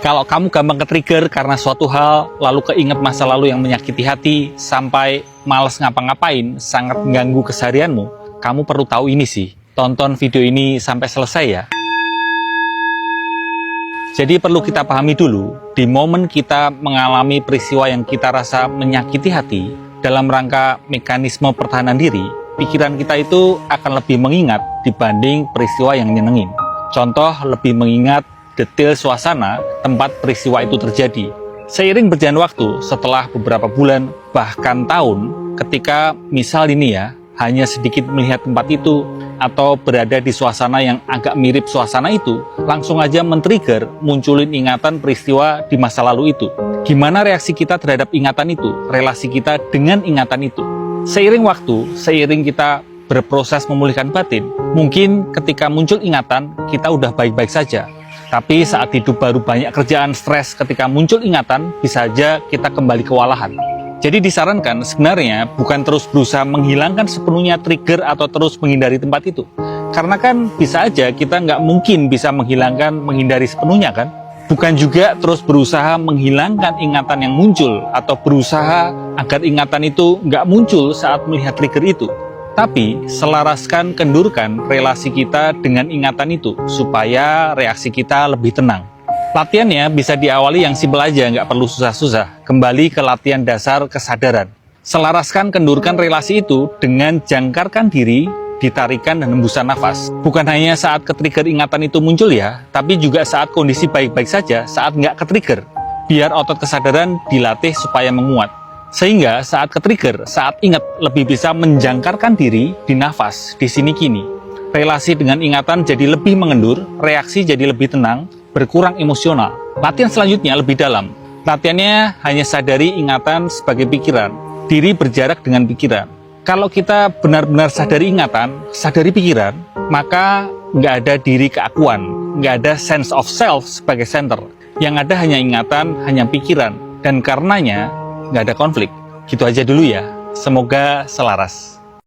Kalau kamu gampang ke-trigger karena suatu hal, lalu keinget masa lalu yang menyakiti hati, sampai males ngapa-ngapain, sangat mengganggu keseharianmu, kamu perlu tahu ini sih. Tonton video ini sampai selesai ya. Jadi perlu kita pahami dulu, di momen kita mengalami peristiwa yang kita rasa menyakiti hati, dalam rangka mekanisme pertahanan diri, pikiran kita itu akan lebih mengingat dibanding peristiwa yang nyenengin. Contoh, lebih mengingat detail suasana tempat peristiwa itu terjadi. Seiring berjalan waktu, setelah beberapa bulan, bahkan tahun, ketika misal ini ya, hanya sedikit melihat tempat itu, atau berada di suasana yang agak mirip suasana itu, langsung aja men-trigger munculin ingatan peristiwa di masa lalu itu. Gimana reaksi kita terhadap ingatan itu, relasi kita dengan ingatan itu. Seiring waktu, seiring kita berproses memulihkan batin, mungkin ketika muncul ingatan, kita udah baik-baik saja. Tapi saat hidup baru banyak kerjaan, stres, ketika muncul ingatan, bisa aja kita kembali kewalahan. Jadi disarankan sebenarnya bukan terus berusaha menghilangkan sepenuhnya trigger atau terus menghindari tempat itu. Karena kan bisa aja kita nggak mungkin bisa menghindari sepenuhnya kan. Bukan juga terus berusaha menghilangkan ingatan yang muncul atau berusaha agar ingatan itu nggak muncul saat melihat trigger itu. Tapi selaraskan, kendurkan relasi kita dengan ingatan itu supaya reaksi kita lebih tenang. Latihannya bisa diawali yang simpel aja, nggak perlu susah-susah. Kembali ke latihan dasar kesadaran. Selaraskan, kendurkan relasi itu dengan jangkarkan diri, ditarikan dan hembusan nafas. Bukan hanya saat ke-trigger ingatan itu muncul ya, tapi juga saat kondisi baik-baik saja, saat nggak ke-trigger. Biar otot kesadaran dilatih supaya menguat. Sehingga saat ke-trigger, saat ingat, lebih bisa menjangkarkan diri di nafas, di sini kini. Relasi dengan ingatan jadi lebih mengendur, reaksi jadi lebih tenang, berkurang emosional. Latihan selanjutnya lebih dalam. Latihannya hanya sadari ingatan sebagai pikiran. Diri berjarak dengan pikiran. Kalau kita benar-benar sadari ingatan, sadari pikiran, maka nggak ada diri keakuan, nggak ada sense of self sebagai center. Yang ada hanya ingatan, hanya pikiran. Dan karenanya nggak ada konflik. Gitu aja dulu ya. Semoga selaras.